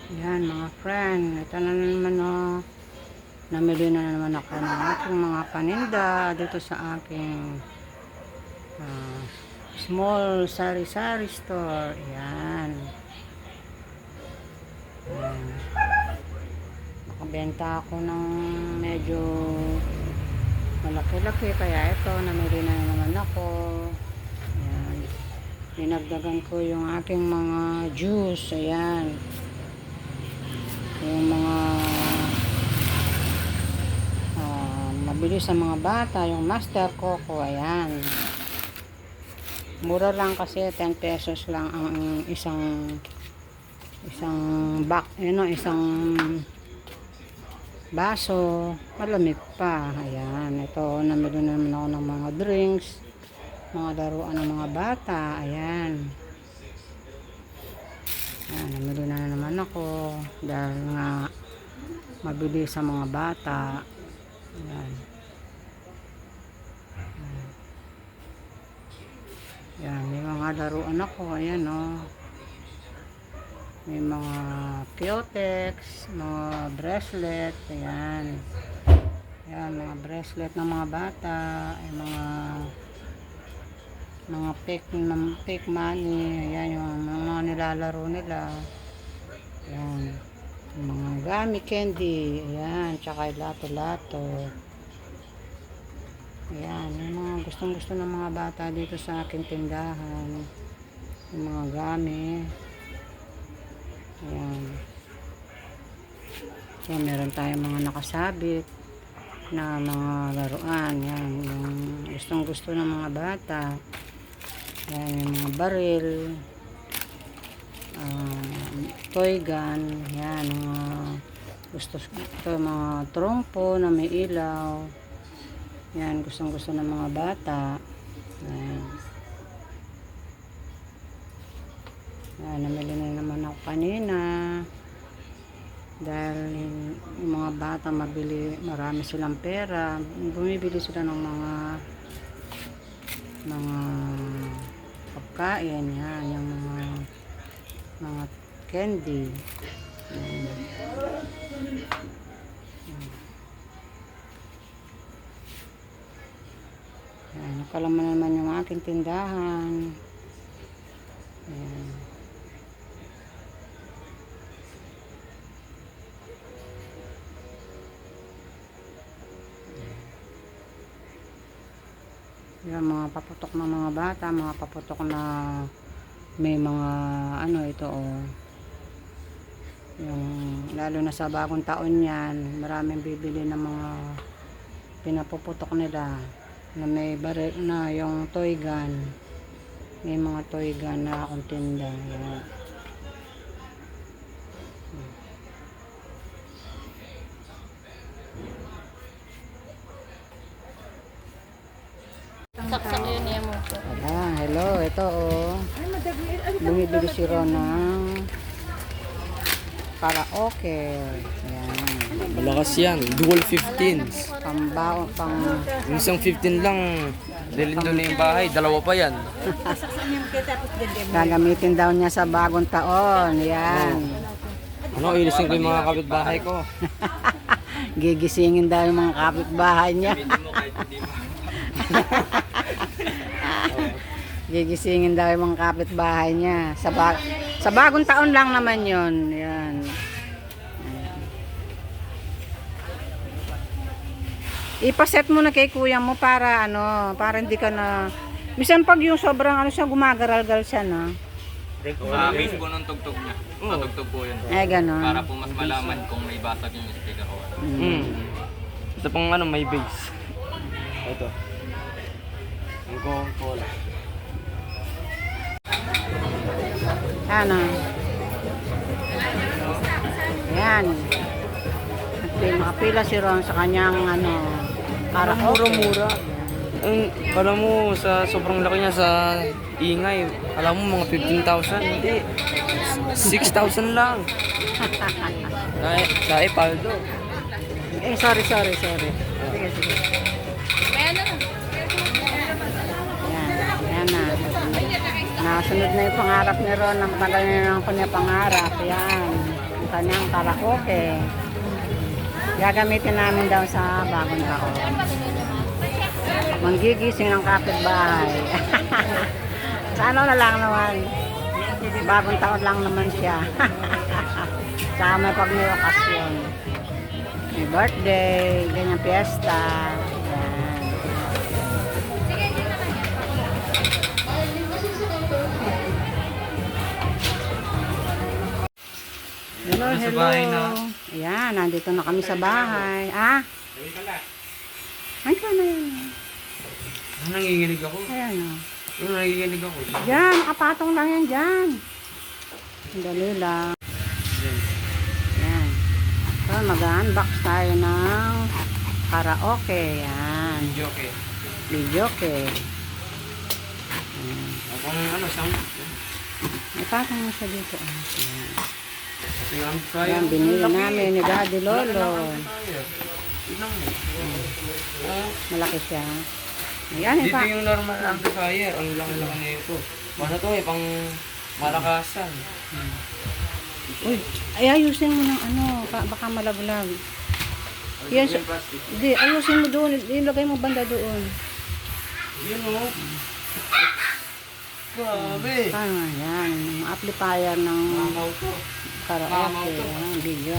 Yan mga friend, ito na naman namili na naman ako ng aking mga paninda dito sa aking ah, small sari-sari store. Yan. Yan. Nakabenta ako ng medyo malaki-laki, kaya ito namili na naman ako. Yan. Dinagdagan ko yung aking mga juice. Ayan. Yung mga mabili sa mga bata, yung Master Coco. Ayan. Mura lang kasi 10 pesos lang ang isang isang baso. Malamig pa. Ayan. Ito, namili naman ako ng mga drinks, mga laruan ng mga bata. Ayan. Ayan, namili na naman ako dahil nga mabili sa mga bata. Ayan. Ayan, may mga laruan ako. Ayan, may mga Kyotex, mga bracelet. Ayan. Ayan, mga bracelet ng mga bata. Ay, mga fake money. Ayan, yung mga nilalaro nila. Ayan. Yung mga gummy candy. Ayan, tsaka lato-lato. Ayan, yung mga gustong-gusto ng mga bata dito sa aking tindahan. Yung mga gummy. Ayan. Ayan, meron tayong mga nakasabit na mga laruan. Ayan, yung gustong-gusto ng mga bata. Ayan, yung mga baril, toy gun. Ayan, mga ito, mga trompo na may ilaw. Ayan, gustong-gusto ng mga bata. Ayan. Ayan, namili na naman ako kanina. Dahil yung mga bata marami silang pera. Bumibili sila ng mga pagkain. Yan, yung mga candy. Ayan. Ayan, nakalaman naman yung aking tindahan. Ayan. Yan, mga paputok ng mga bata, mga paputok na may mga ito yung lalo na sa bagong taon yan, maraming bibili ng mga pinapuputok nila na may baril na yung toy gun. May mga toy gun na akong tinda. Yan. Saksak yun niya mo po. Ayan, hello, ito bumibili si Ron ng karaoke. Ayan. Malakas yan. Dual 15s. Yung isang 15 lang, dalhin doon na yung bahay. Dalawa pa yan. Gagamitin daw niya sa bagong taon. Yan. Ano, ilisin ko yung mga kapitbahay ko. Gigisingin daw yung mga kapitbahay niya. Gigisingin daw yung mga kapitbahay niya. Sa bagong taon lang naman yun. Yan. Ipaset mo na kay kuya mo para para hindi ka na minsan pag yung sobrang siya gumagaral-gal siya na. Base po ng tugtog niya. Tugtog po yun. Ganon. Para po mas malaman kung may basag yung speaker o Ito pang may base. Ito. Ang Coca-Cola. Yan. Nakapila si Ron sa kanyang para mura-mura. Kala mo sa sobrang laki niya sa ingay, alam mo mga 15,000, hindi. 6,000 lang. Sa Epaldo. Sorry. Sige. Yan na. Nasunod na yung pangarap ni Ron. Ang tagal na yung kanya pangarap. Yan. kanyang karaoke. Gagamitin namin daw sa bagong taon. Manggigising ng kapitbahay. Sa ano na lang naman. Bagong taon lang naman siya. Saka may pag may okasyon. May birthday, ganyan piyesta. Yan. Hello, Nasa hello. bahay na. Ayan, nandito na kami sa bahay. Ah? Ay, ka na yan. Nanginginig ako. Ayan o. Nanginginig ako. Diyan, nakapatong lang yan dyan. Dali lang. Yan. So, mag-unbox tayo ng karaoke. Yan. Okay. Videoke. Kung ano, sound. Ipatong mo siya dito. Ah. Yan. Kasi nga, kaya. Yan, binili namin ni Daddy Lolo. Malaki siya. Ayan, Dito yung normal amplifier. Ang lang-lang na ito. Ano to eh, pang malakasan. Uy, ay ayusin mo ng ano, baka malaglag. Yes, hindi, ayusin mo doon, ilagay mo banda doon. Yun o. Grabe. Paano yan, amplifier ng Mamaw to. karaoke, ang video.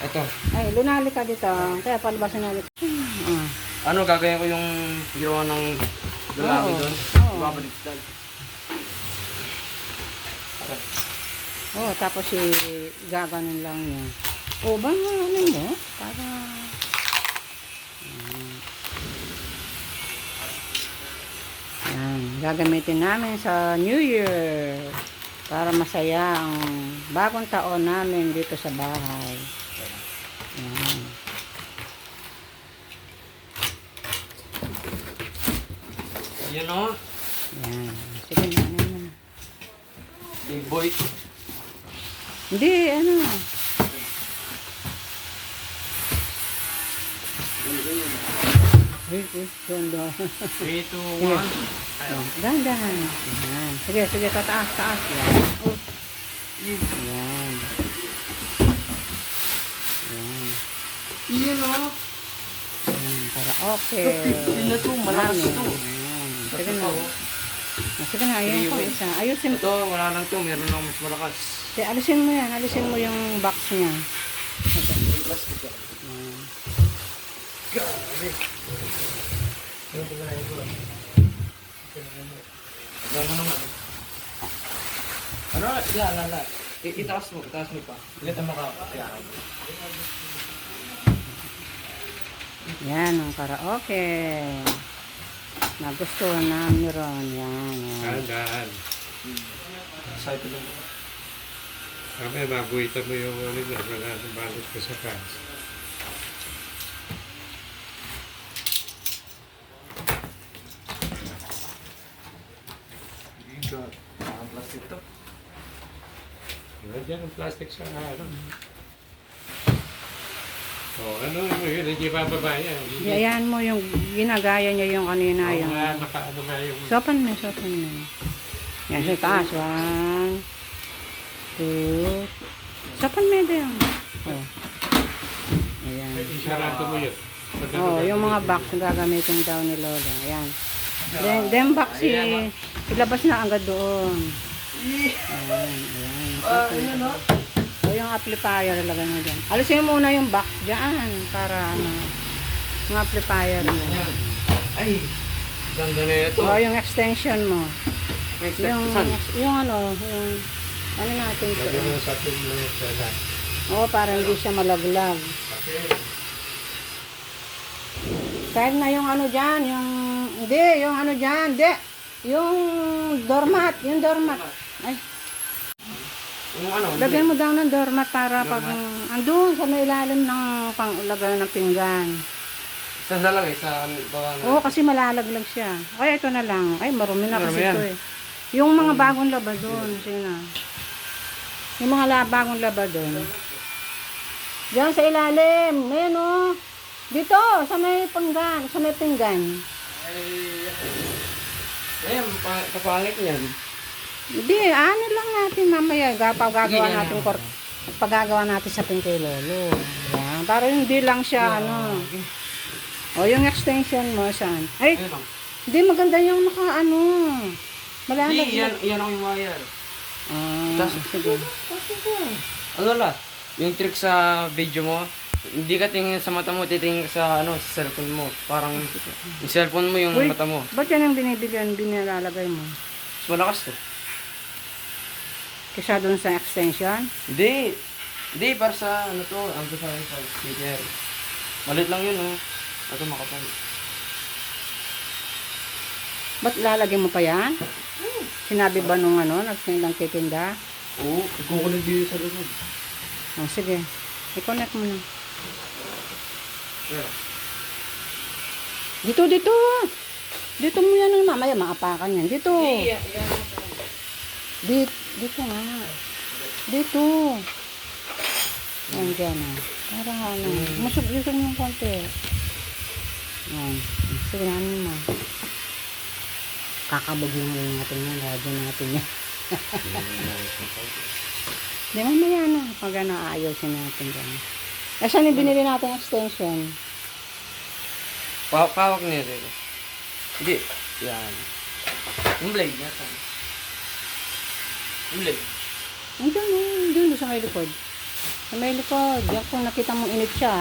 Ito. Ay, lunali ka dito, kaya palabasin nalit. Ano, gagawin ko yung ginawa ng lalaki Oo. doon? Oo. Babaliktad. Oh, tapos gaganon lang niya. Oh, ba ano mo? Para yan, gagamitin namin sa New Year para masaya ang bagong taon namin dito sa bahay. Yan. Yan o. Yan. Sige na, ano na. Big boy. Hindi, ano. Ganda. 3, 2, 1. Dahan-dahan. Yan. Sige, sige, tataas, taas. Yan. Oh. Yan. Yan. Yan o. Yan. Para okay. Yun na to, malakas to. Yan. Sige na. Sige na, ayun ko isa. Ayusin mo. Ito, wala lang to. Meron lang mas malakas. Sige, alisin mo yan. Alisin mo yung box niya. Ito. Yan. Grabe. Gano'n naman. Ano? La. Itaas mo pa. Ilita mo ka. Yan, ang karaoke. Nagustuhan namin ron. Yan, yan. Dahan. Side lang. Kami, maguhitan mo yung ano na, wala nang balot ko sa kas. Ang plastic to. Diyan ang plastic sa ano. Ano yun, hindi bababa yan. Ayan mo yung ginagaya niya yung kanina. Oo Yung nga, nakaano nga yung... sopan mo. Yan, sa taas. 1, 2. Sopan mo din. Oh. Ayan. Isarado mo yun. Oh, yung mga box na gagamitin daw ni Lola. Ayan. Then box ilabas na agad doon. Ayan, ayan. O yung amplifier ilagay mo dyan. Alisin mo muna yung box dyan para ano, yung amplifier mo. Ay, ganda na ito. O yung extension mo. Yung ano natin ito. Lagyan mo sa atin mo yung sala. Oo, para hindi siya malaglag. Kahit na yung ano dyan, yung ano dyan, yung doormat. Ay, Yung ano? lagyan mo daw ng doormat para pag, andun sa may ilalim ng panglagay ng pinggan. Saan lang eh, sa bawang. Oo, kasi malalaglag siya. Kaya ito na lang. Ay, marumi na kasi Marumi yan. ito eh. Yung mga bagong laba doon, sino? Yung mga bagong laba doon. Diyan sa ilalim. Ayan o. Dito, sa may pinggan. Ayun, kapangit niyan. Hindi, ano lang natin mamaya. Gagawa natin pagagawa natin sa Pink kay Lolo. Yan. Para hindi lang siya, ano. O, yung extension mo, saan? Ay, Ayun lang. hindi maganda yung ano. Malalag. Yan ang yung wire. Sige. Ano la? Yung trick sa video mo, hindi ka tingin sa mata mo, titingin ka sa sa cellphone mo. Parang yung cellphone mo yung Uy, mata mo. ba't yan ang binilalagay mo? Mas malakas to. Kesa doon sa extension? Hindi. Hindi, para sa to, amplifier sa speaker. Malit lang yun, oh. Ito makapal. Ba't lalagay mo pa yan? Sinabi ba nung nagtindang titinda? Oo, ikukulit dito sa loob. O, sige. I-connect mo na. Yeah. Dito. Dito mo yan. Mamaya maapakan yan. Dito. Dito nga. Dito. Yan dyan. Para masug-yusog mo konti. Yan. Sige na mo. Kakabagin na natin yan. Radyo natin yan. Di mamaya na. Pag ayusin natin dyan. Saan yung binili natin extension? Pawak niya dito. Hindi. Yan. Yung blade niya. Yung blade. Doon sa may likod. Sa may likod. Diyan kung nakita mong init siya.